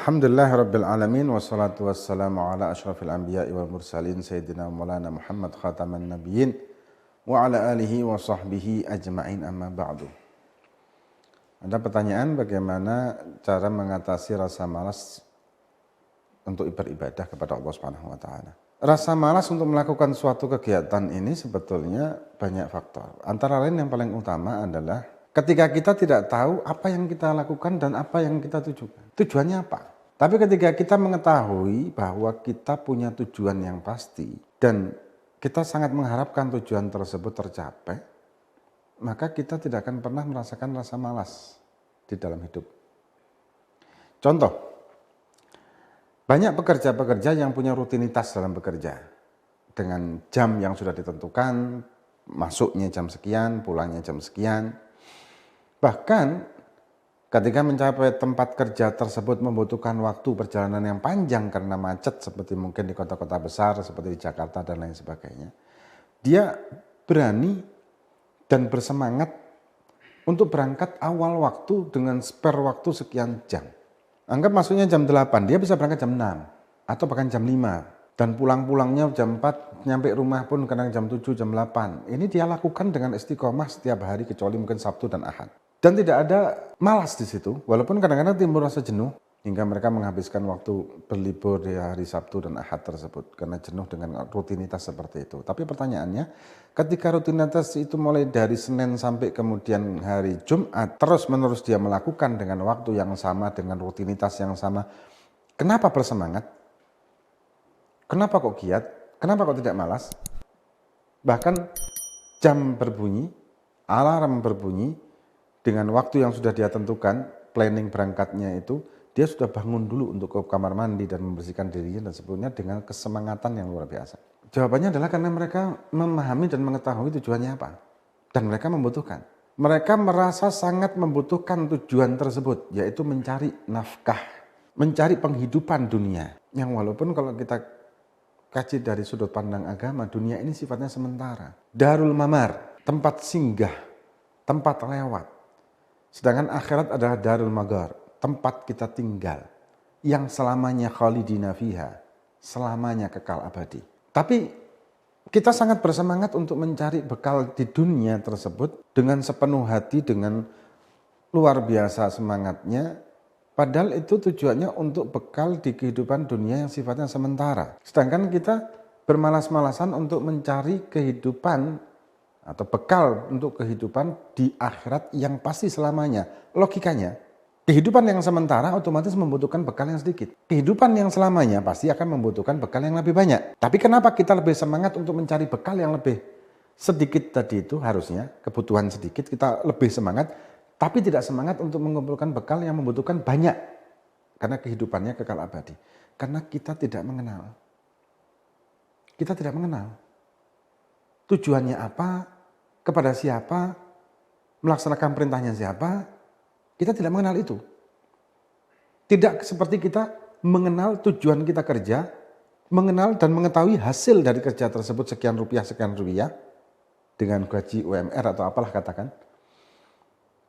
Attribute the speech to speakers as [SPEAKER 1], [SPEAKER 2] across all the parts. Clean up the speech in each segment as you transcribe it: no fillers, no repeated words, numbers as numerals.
[SPEAKER 1] Alhamdulillahirabbil alamin wassalatu wassalamu ala asyrafil anbiya'i wal mursalin sayyidina Maulana Muhammad khataman nabiyyin wa ala alihi wa sahbihi ajma'in amma ba'du. Ada pertanyaan bagaimana cara mengatasi rasa malas untuk beribadah kepada Allah Subhanahu wa taala. Rasa malas untuk melakukan suatu kegiatan ini sebetulnya banyak faktor. Antara lain yang paling utama adalah ketika kita tidak tahu apa yang kita lakukan dan apa yang kita tujukan. Tujuannya apa? Tapi ketika kita mengetahui bahwa kita punya tujuan yang pasti dan kita sangat mengharapkan tujuan tersebut tercapai, maka kita tidak akan pernah merasakan rasa malas di dalam hidup. Contoh, banyak pekerja-pekerja yang punya rutinitas dalam bekerja. Dengan jam yang sudah ditentukan, masuknya jam sekian, pulangnya jam sekian. Bahkan ketika mencapai tempat kerja tersebut membutuhkan waktu perjalanan yang panjang karena macet seperti mungkin di kota-kota besar seperti di Jakarta dan lain sebagainya. Dia berani dan bersemangat untuk berangkat awal waktu dengan spare waktu sekian jam. Anggap masuknya jam 8, dia bisa berangkat jam 6 atau bahkan jam 5 dan pulang-pulangnya jam 4, nyampe rumah pun kadang jam 7, jam 8. Ini dia lakukan dengan istiqomah setiap hari kecuali mungkin Sabtu dan Ahad. Dan tidak ada malas di situ, walaupun kadang-kadang timbul rasa jenuh hingga mereka menghabiskan waktu berlibur di hari Sabtu dan Ahad tersebut karena jenuh dengan rutinitas seperti itu. Tapi pertanyaannya, ketika rutinitas itu mulai dari Senin sampai kemudian hari Jumat, terus-menerus dia melakukan dengan waktu yang sama, dengan rutinitas yang sama, kenapa bersemangat? Kenapa kok giat? Kenapa kok tidak malas? Bahkan jam berbunyi, alarm berbunyi, dengan waktu yang sudah dia tentukan, planning berangkatnya itu, dia sudah bangun dulu untuk ke kamar mandi dan membersihkan dirinya dan sebelumnya dengan kesemangatan yang luar biasa. Jawabannya adalah karena mereka memahami dan mengetahui tujuannya apa. Dan mereka membutuhkan. Mereka merasa sangat membutuhkan tujuan tersebut, yaitu mencari nafkah, mencari penghidupan dunia. Yang walaupun kalau kita kaji dari sudut pandang agama, dunia ini sifatnya sementara. Darul mamar, tempat singgah, tempat lewat. Sedangkan akhirat adalah darul magar, tempat kita tinggal, yang selamanya khalidina fiha, selamanya kekal abadi. Tapi kita sangat bersemangat untuk mencari bekal di dunia tersebut dengan sepenuh hati, dengan luar biasa semangatnya, padahal itu tujuannya untuk bekal di kehidupan dunia yang sifatnya sementara. Sedangkan kita bermalas-malasan untuk mencari kehidupan atau bekal untuk kehidupan di akhirat yang pasti selamanya. Logikanya, kehidupan yang sementara otomatis membutuhkan bekal yang sedikit. Kehidupan yang selamanya pasti akan membutuhkan bekal yang lebih banyak. Tapi kenapa kita lebih semangat untuk mencari bekal yang lebih sedikit tadi itu? Harusnya kebutuhan sedikit kita lebih semangat, tapi tidak semangat untuk mengumpulkan bekal yang membutuhkan banyak. Karena kehidupannya kekal abadi. Karena kita tidak mengenal. Kita tidak mengenal tujuannya apa, kepada siapa, melaksanakan perintahnya siapa, kita tidak mengenal itu. Tidak seperti kita mengenal tujuan kita kerja, mengenal dan mengetahui hasil dari kerja tersebut sekian rupiah, dengan gaji UMR atau apalah katakan,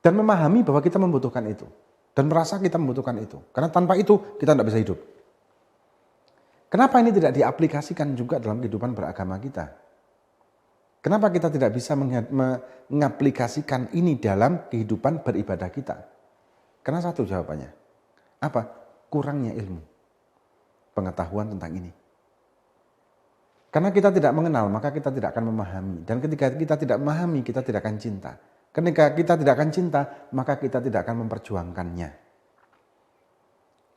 [SPEAKER 1] dan memahami bahwa kita membutuhkan itu, dan merasa kita membutuhkan itu. Karena tanpa itu kita tidak bisa hidup. Kenapa ini tidak diaplikasikan juga dalam kehidupan beragama kita? Kenapa kita tidak bisa mengaplikasikan ini dalam kehidupan beribadah kita? Karena satu jawabannya. Apa? Kurangnya ilmu. Pengetahuan tentang ini. Karena kita tidak mengenal, maka kita tidak akan memahami. Dan ketika kita tidak memahami, kita tidak akan cinta. Ketika kita tidak akan cinta, maka kita tidak akan memperjuangkannya.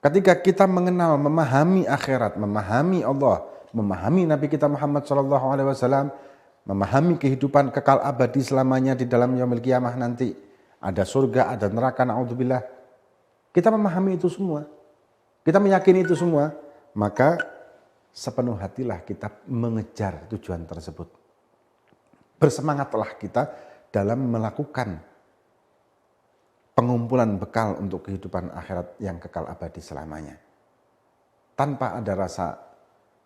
[SPEAKER 1] Ketika kita mengenal, memahami akhirat, memahami Allah, memahami Nabi kita Muhammad SAW, memahami kehidupan kekal abadi selamanya di dalam yaumil qiyamah nanti. Ada surga, ada neraka, na'udzubillah. Kita memahami itu semua. Kita meyakini itu semua. Maka sepenuh hatilah kita mengejar tujuan tersebut. Bersemangatlah kita dalam melakukan pengumpulan bekal untuk kehidupan akhirat yang kekal abadi selamanya. Tanpa ada rasa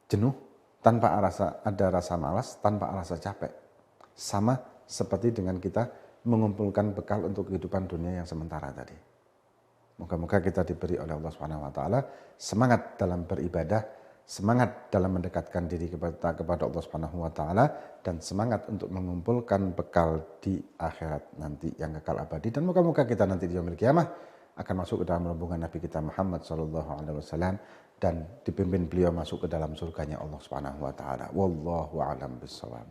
[SPEAKER 1] jenuh, tanpa ada rasa malas, tanpa rasa capek. Sama seperti dengan kita mengumpulkan bekal untuk kehidupan dunia yang sementara tadi. Moga-moga kita diberi oleh Allah Subhanahu wa taala semangat dalam beribadah, semangat dalam mendekatkan diri kepada Allah Subhanahu wa taala, dan semangat untuk mengumpulkan bekal di akhirat nanti yang kekal abadi. Dan moga-moga kita nanti di yaumil qiyamah akan masuk ke dalam rombongan Nabi kita Muhammad sallallahu alaihi wasallam dan dipimpin beliau masuk ke dalam surganya Allah Subhanahu wa taala. Wallahu a'lam bishawab.